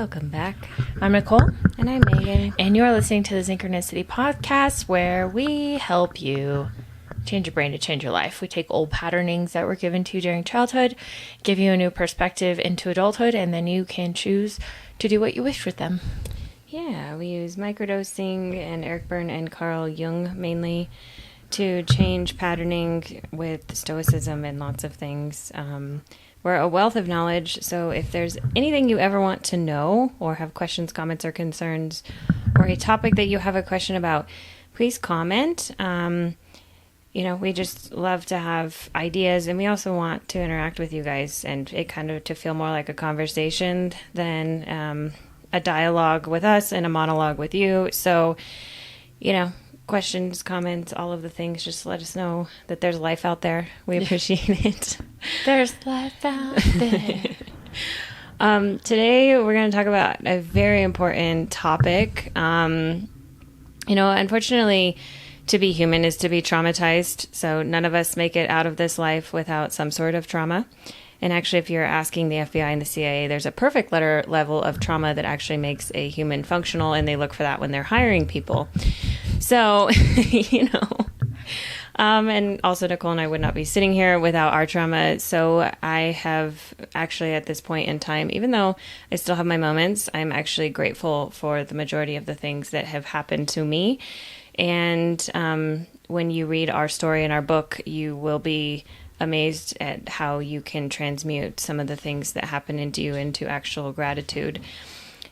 Welcome back. I'm Nicole. And I'm Megan. And you're listening to the Synchronicity Podcast, where we help you change your brain to change your life. We take old patternings that were given to you during childhood, give you a new perspective into adulthood, and then you can choose to do what you wish with them. Yeah, we use microdosing and Eric Berne and Carl Jung mainly to change patterning with stoicism and lots of things. We're a wealth of knowledge, so if there's anything you ever want to know or have questions, comments, or concerns, or a topic that you have a question about, please comment. We just love to have ideas, and we also want to interact with you guys and it kind of to feel more like a conversation than a dialogue with us and a monologue with you. So, questions, comments, all of the things, just let us know that there's life out there. We appreciate it. There's life out there. Today we're going to talk about a very important topic. Unfortunately, to be human is to be traumatized. So none of us make it out of this life without some sort of trauma. And actually, if you're asking the FBI and the CIA, there's a perfect level of trauma that actually makes a human functional, and they look for that when they're hiring people. So, and also Nicole and I would not be sitting here without our trauma. So I have actually at this point in time, even though I still have my moments, I'm actually grateful for the majority of the things that have happened to me. And when you read our story in our book, you will be amazed at how you can transmute some of the things that happen into you into actual gratitude.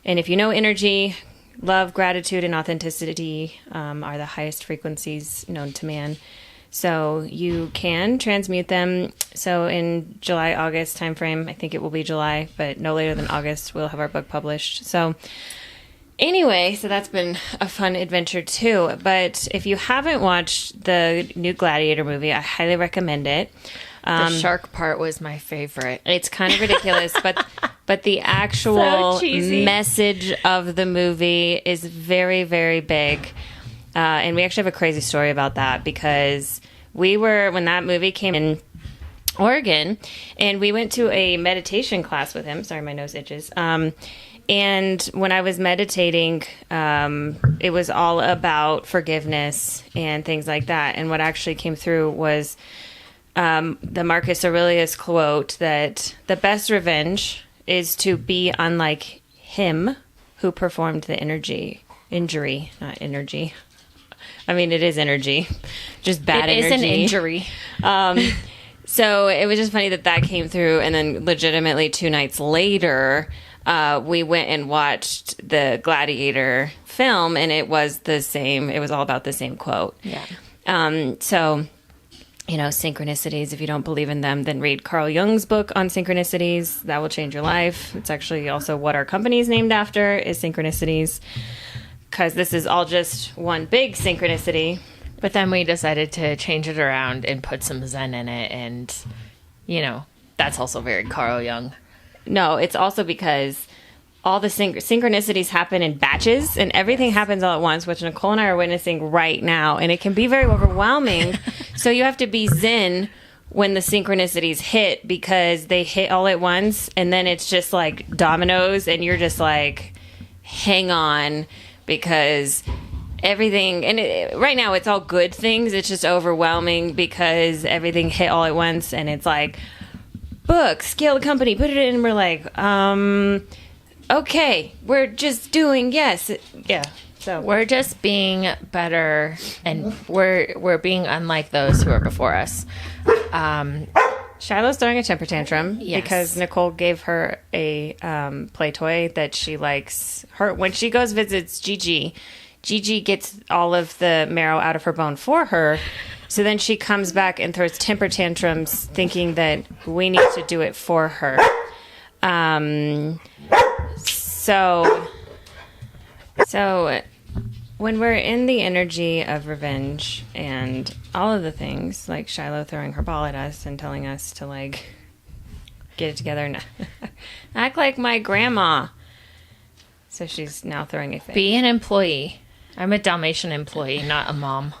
And if you know energy, love, gratitude, and authenticity are the highest frequencies known to man. So you can transmute them. So in July, August timeframe, I think it will be July, but no later than August, we'll have our book published. So anyway, so that's been a fun adventure too. But if you haven't watched the new Gladiator movie, I highly recommend it. The shark part was my favorite. It's kind of ridiculous, but the actual message of the movie is very, very big. And we actually have a crazy story about that because when that movie came in Oregon, and we went to a meditation class with him. Sorry, my nose itches. And when I was meditating, it was all about forgiveness and things like that. And what actually came through was the Marcus Aurelius quote that the best revenge is to be unlike him who performed the injury, not energy. I mean, it is energy, just bad energy. It is an injury. So it was just funny that came through. And then legitimately 2 nights later, we went and watched the Gladiator film, and it was the same. It was all about the same quote. Yeah. Synchronicities, if you don't believe in them, then read Carl Jung's book on synchronicities. That will change your life. It's actually also what our company is named after, is Synchronicities, because this is all just one big synchronicity. But then we decided to change it around and put some Zen in it, and, that's also very Carl Jung. No, it's also because all the synchronicities happen in batches, and everything happens all at once, which Nicole and I are witnessing right now, and it can be very overwhelming. So you have to be zen when the synchronicities hit, because they hit all at once, and then it's just like dominoes, and you're just like, hang on, because everything, and right now it's all good things. It's just overwhelming because everything hit all at once, and it's like, book, scale the company, put it in, and we're like, okay, we're just doing, yes. Yeah. So we're just being better, and we're being unlike those who are before us. Shiloh's throwing a temper tantrum because Nicole gave her a play toy that she likes. When she goes visits Gigi gets all of the marrow out of her bone for her. So then she comes back and throws temper tantrums thinking that we need to do it for her. So when we're in the energy of revenge and all of the things, like Shiloh throwing her ball at us and telling us to, like, get it together and act like my grandma. So she's now throwing a fit. Be an employee. I'm a Dalmatian employee, not a mom.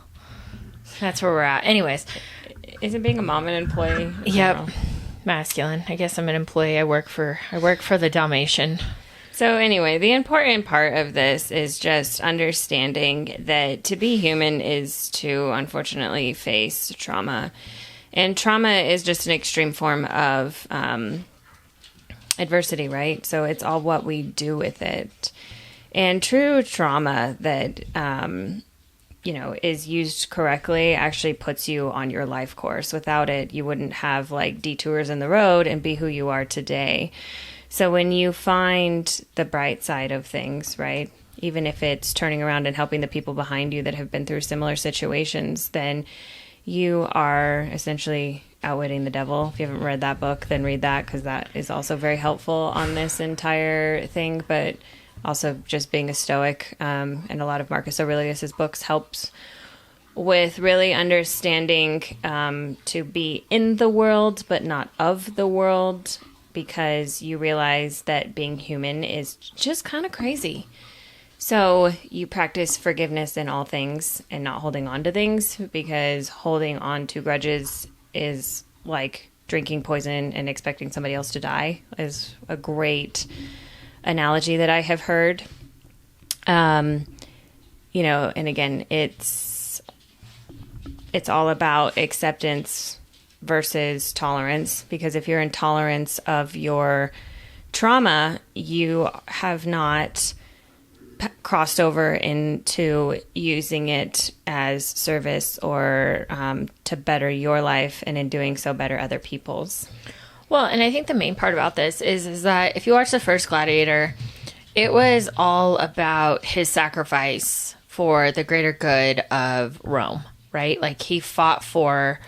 That's where we're at. Anyways. Isn't being a mom an employee? Yep. Masculine. I guess I'm an employee. I work for the Dalmatian. So anyway, the important part of this is just understanding that to be human is to unfortunately face trauma. And trauma is just an extreme form of adversity, right? So it's all what we do with it. And true trauma that, is used correctly actually puts you on your life course. Without it, you wouldn't have like detours in the road and be who you are today. So when you find the bright side of things, right, even if it's turning around and helping the people behind you that have been through similar situations, then you are essentially outwitting the devil. If you haven't read that book, then read that, because that is also very helpful on this entire thing. But also just being a stoic, and a lot of Marcus Aurelius's books helps with really understanding to be in the world but not of the world, because you realize that being human is just kind of crazy. So you practice forgiveness in all things and not holding on to things, because holding on to grudges is like drinking poison and expecting somebody else to die, is a great analogy that I have heard. And again, it's all about acceptance versus tolerance, because if you're in tolerance of your trauma, you have not crossed over into using it as service or to better your life, and in doing so better other people's. Well, and I think the main part about this is that if you watch the first Gladiator, it was all about his sacrifice for the greater good of Rome, right? Like, he fought for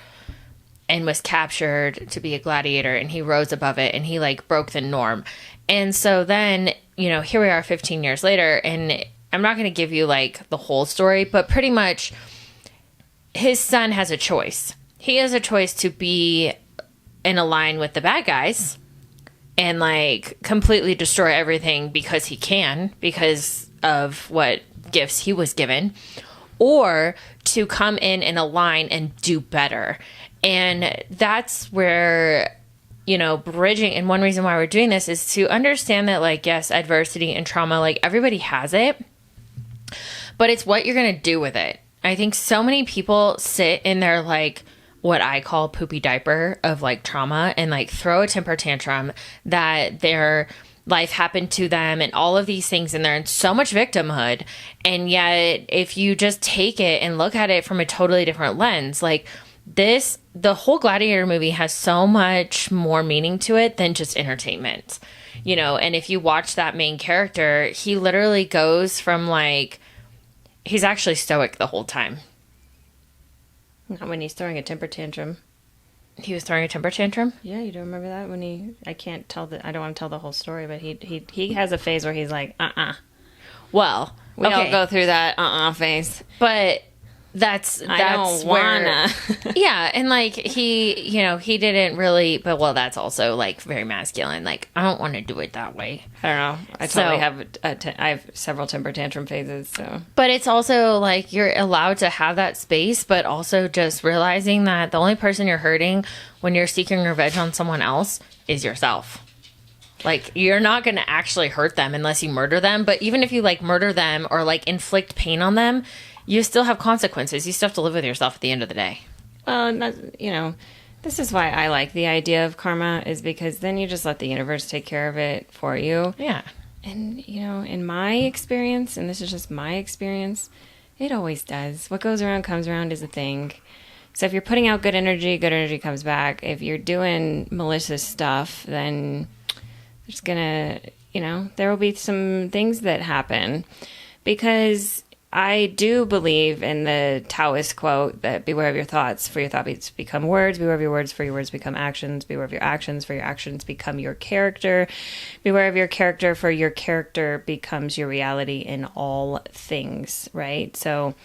and was captured to be a gladiator, and he rose above it, and he like broke the norm. And so then, here we are 15 years later, and I'm not going to give you like the whole story, but pretty much his son has a choice. He has a choice to be in a line with the bad guys and like completely destroy everything because he can, because of what gifts he was given, or to come in a line and do better. And that's where, bridging, and one reason why we're doing this is to understand that, like, yes, adversity and trauma, like, everybody has it, but it's what you're going to do with it. I think so many people sit in their, like, what I call poopy diaper of, like, trauma and, like, throw a temper tantrum that their life happened to them and all of these things, and they're in so much victimhood. And yet, if you just take it and look at it from a totally different lens, like, the whole Gladiator movie has so much more meaning to it than just entertainment, and if you watch that main character, he literally goes from like, he's actually stoic the whole time. Not when he's throwing a temper tantrum. He was throwing a temper tantrum? Yeah, you don't remember that? I don't want to tell the whole story, but he has a phase where he's like, Well, we all go through that phase. But that's I don't wanna. Yeah, and like he didn't really, but well, that's also like very masculine. Like, I don't want to do it that way. I don't know. I totally have I have several temper tantrum phases. So, but it's also like you're allowed to have that space, but also just realizing that the only person you're hurting when you're seeking revenge on someone else is yourself. Like, you're not going to actually hurt them unless you murder them. But even if you like murder them or like inflict pain on them, you still have consequences. You still have to live with yourself at the end of the day. Well, and this is why I like the idea of karma, is because then you just let the universe take care of it for you. Yeah. And, in my experience, and this is just my experience, it always does. What goes around comes around is a thing. So if you're putting out good energy comes back. If you're doing malicious stuff, then there's gonna, there will be some things that happen. Because I do believe in the Taoist quote that beware of your thoughts, for your thoughts become words. Beware of your words, for your words become actions. Beware of your actions, for your actions become your character. Beware of your character, for your character becomes your reality in all things, right? So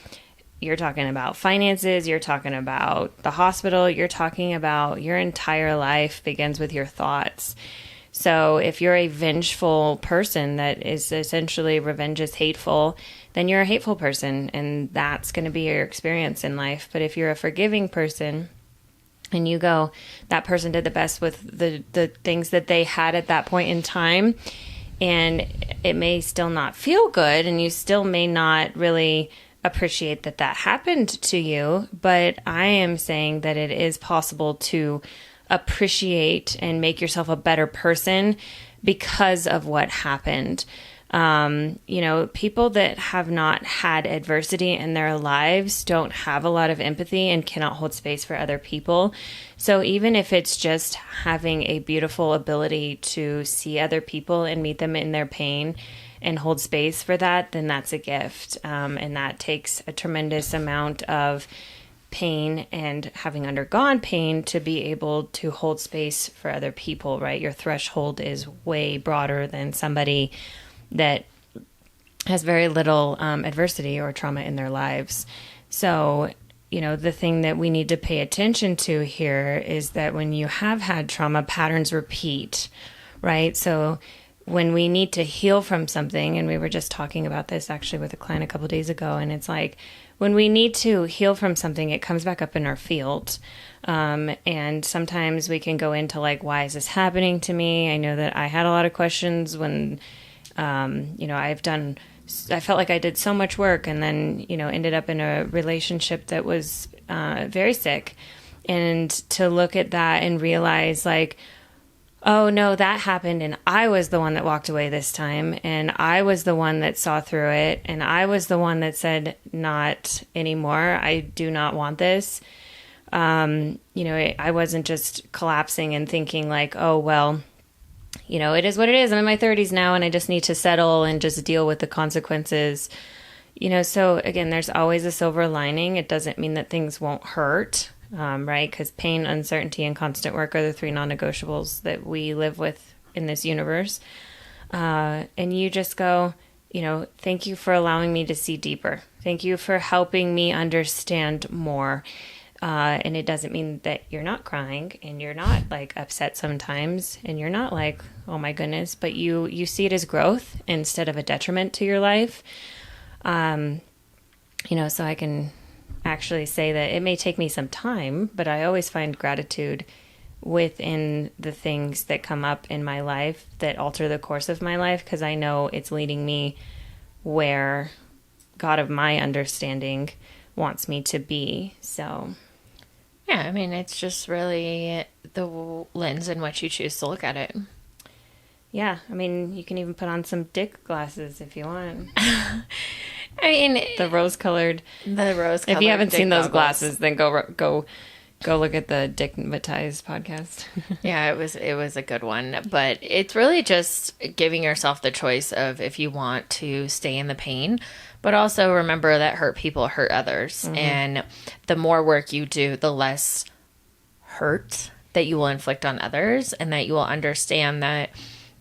you're talking about finances, you're talking about the hospital, you're talking about your entire life begins with your thoughts. So if you're a vengeful person that is essentially, revenge is hateful, then you're a hateful person, and that's going to be your experience in life. But if you're a forgiving person and you go, that person did the best with the things that they had at that point in time, And it may still not feel good, and you still may not really appreciate that that happened to you. But I am saying that it is possible to appreciate and make yourself a better person because of what happened. People that have not had adversity in their lives don't have a lot of empathy and cannot hold space for other people. So even if it's just having a beautiful ability to see other people and meet them in their pain and hold space for that, then that's a gift. And that takes a tremendous amount of pain and having undergone pain to be able to hold space for other people, right? Your threshold is way broader than somebody that has very little adversity or trauma in their lives. So, the thing that we need to pay attention to here is that when you have had trauma, patterns repeat, right? So when we need to heal from something, and we were just talking about this actually with a client a couple days ago, and it's like, when we need to heal from something, it comes back up in our field. And sometimes we can go into like, why is this happening to me? I know that I had a lot of questions when I felt like I did so much work and then, ended up in a relationship that was very sick. And to look at that and realize like, oh no, that happened and I was the one that walked away this time, and I was the one that saw through it, and I was the one that said, not anymore, I do not want this. I wasn't just collapsing and thinking like, oh, well, it is what it is. I'm in my 30s now and I just need to settle and just deal with the consequences. So again, there's always a silver lining. It doesn't mean that things won't hurt, right? Because pain, uncertainty, and constant work are the 3 non-negotiables that we live with in this universe. And you just go, thank you for allowing me to see deeper. Thank you for helping me understand more. And it doesn't mean that you're not crying and you're not like upset sometimes and you're not like, oh my goodness, but you see it as growth instead of a detriment to your life. So I can actually say that it may take me some time, but I always find gratitude within the things that come up in my life that alter the course of my life, because I know it's leading me where God of my understanding wants me to be. So yeah, I mean, it's just really the lens in which you choose to look at it. Yeah, I mean, you can even put on some dick glasses if you want. I mean, the rose-colored. If you haven't seen those glasses, then go look at the Dickmatized podcast. Yeah, it was a good one, but it's really just giving yourself the choice of if you want to stay in the pain, but also remember that hurt people hurt others. Mm-hmm. And the more work you do, the less hurt that you will inflict on others, and that you will understand that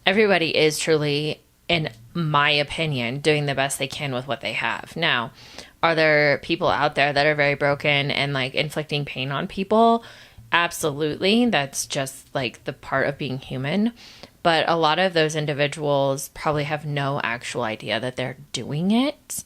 everybody is truly, in my opinion, doing the best they can with what they have. Now, are there people out there that are very broken and like inflicting pain on people? Absolutely. That's just like the part of being human. But a lot of those individuals probably have no actual idea that they're doing it,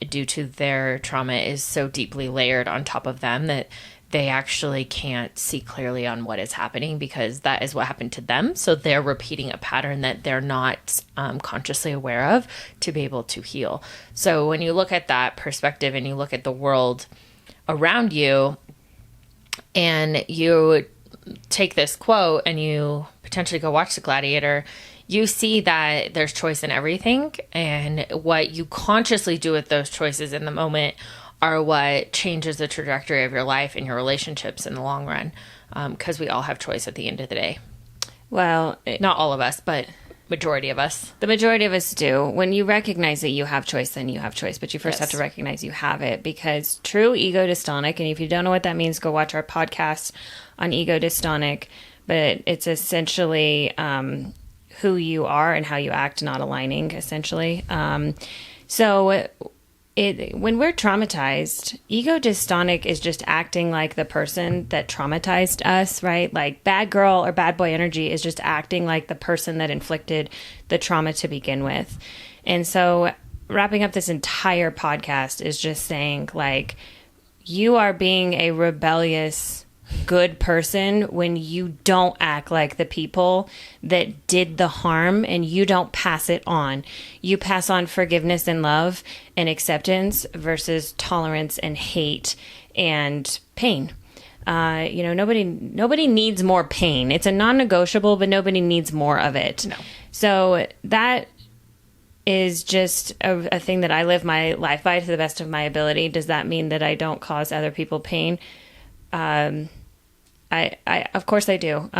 due to their trauma is so deeply layered on top of them that they actually can't see clearly on what is happening, because that is what happened to them. So they're repeating a pattern that they're not consciously aware of to be able to heal. So when you look at that perspective and you look at the world around you and you take this quote and you potentially go watch The Gladiator, you see that there's choice in everything. And what you consciously do with those choices in the moment are what changes the trajectory of your life and your relationships in the long run. Because we all have choice at the end of the day. Well, not all of us, but majority of us. The majority of us do. When you recognize that you have choice, then you have choice. But you first have to recognize you have it, because true ego dystonic, and if you don't know what that means, go watch our podcast on ego dystonic. But it's essentially who you are and how you act not aligning, essentially. When we're traumatized, ego dystonic is just acting like the person that traumatized us, right? Like bad girl or bad boy energy is just acting like the person that inflicted the trauma to begin with. And so wrapping up this entire podcast is just saying, like, you are being a rebellious good person when you don't act like the people that did the harm, and you don't pass it on. You pass on forgiveness and love and acceptance versus tolerance and hate and pain. Nobody needs more pain. It's a non-negotiable, but nobody needs more of it. No. So that is just a thing that I live my life by to the best of my ability. Does that mean that I don't cause other people pain? I of course I do.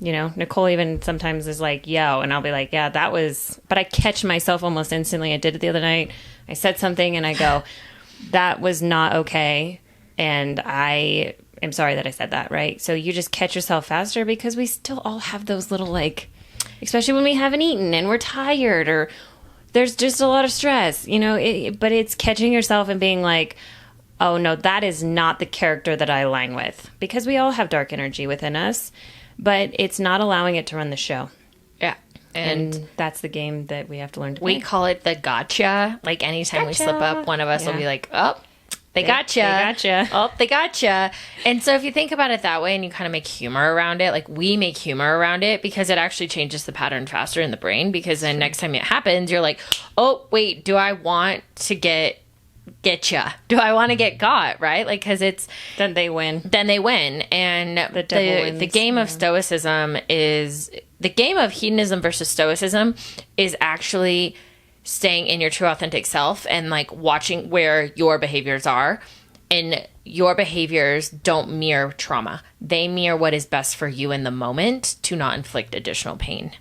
Nicole even sometimes is like, yo, and I'll be like, yeah, that was, but I catch myself almost instantly. I did it the other night. I said something and I go, that was not okay. And I am sorry that I said that, right? So you just catch yourself faster, because we still all have those little, like, especially when we haven't eaten and we're tired or there's just a lot of stress, but it's catching yourself and being like, oh no, that is not the character that I align with, because we all have dark energy within us, but it's not allowing it to run the show. Yeah. And that's the game that we have to learn to play. We call it the gotcha. Like anytime we slip up, one of us will be like, oh, they gotcha. They gotcha. Oh, they gotcha. And so if you think about it that way and you kind of make humor around it, like we make humor around it, because it actually changes the pattern faster in the brain, because then next time it happens, you're like, oh, wait, do I want to get ya? Do I want to get got, right? Like, because it's... Then they win. And the game of stoicism is... The game of hedonism versus stoicism is actually staying in your true authentic self and like watching where your behaviors are, and your behaviors don't mirror trauma. They mirror what is best for you in the moment to not inflict additional pain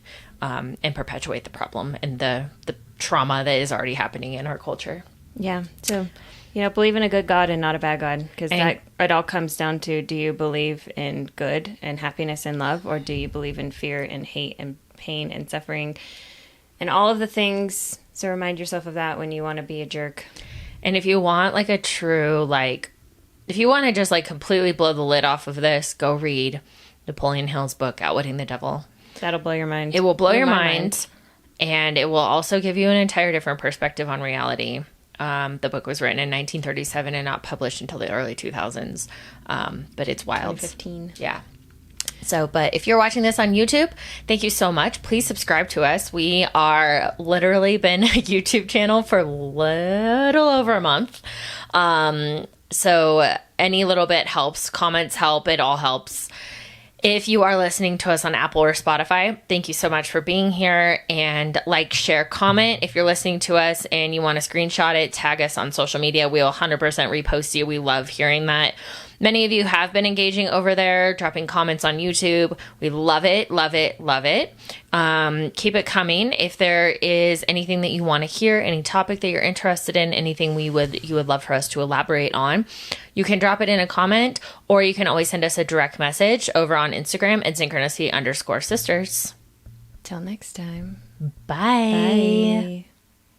and perpetuate the problem and the trauma that is already happening in our culture. Yeah. So, believe in a good God and not a bad God, because it all comes down to, do you believe in good and happiness and love, or do you believe in fear and hate and pain and suffering and all of the things? So remind yourself of that when you want to be a jerk. And if you want like a true, if you want to just like completely blow the lid off of this, go read Napoleon Hill's book, Outwitting the Devil. That'll blow your mind. It will blow your mind. And it will also give you an entire different perspective on reality. The book was written in 1937 and not published until the early 2000s. But it's wild. 2015. Yeah. So, but if you're watching this on YouTube, thank you so much. Please subscribe to us. We are literally been a YouTube channel for a little over a month. So any little bit helps. Comments help. It all helps. If you are listening to us on Apple or Spotify, thank you so much for being here. And like, share, comment. If you're listening to us and you want to screenshot it, tag us on social media. We'll 100% repost you. We love hearing that. Many of you have been engaging over there, dropping comments on YouTube. We love it, love it, love it. Keep it coming. If there is anything that you want to hear, any topic that you're interested in, anything you would love for us to elaborate on, you can drop it in a comment, or you can always send us a direct message over on Instagram at synchronicity_sisters. Till next time. Bye. Bye.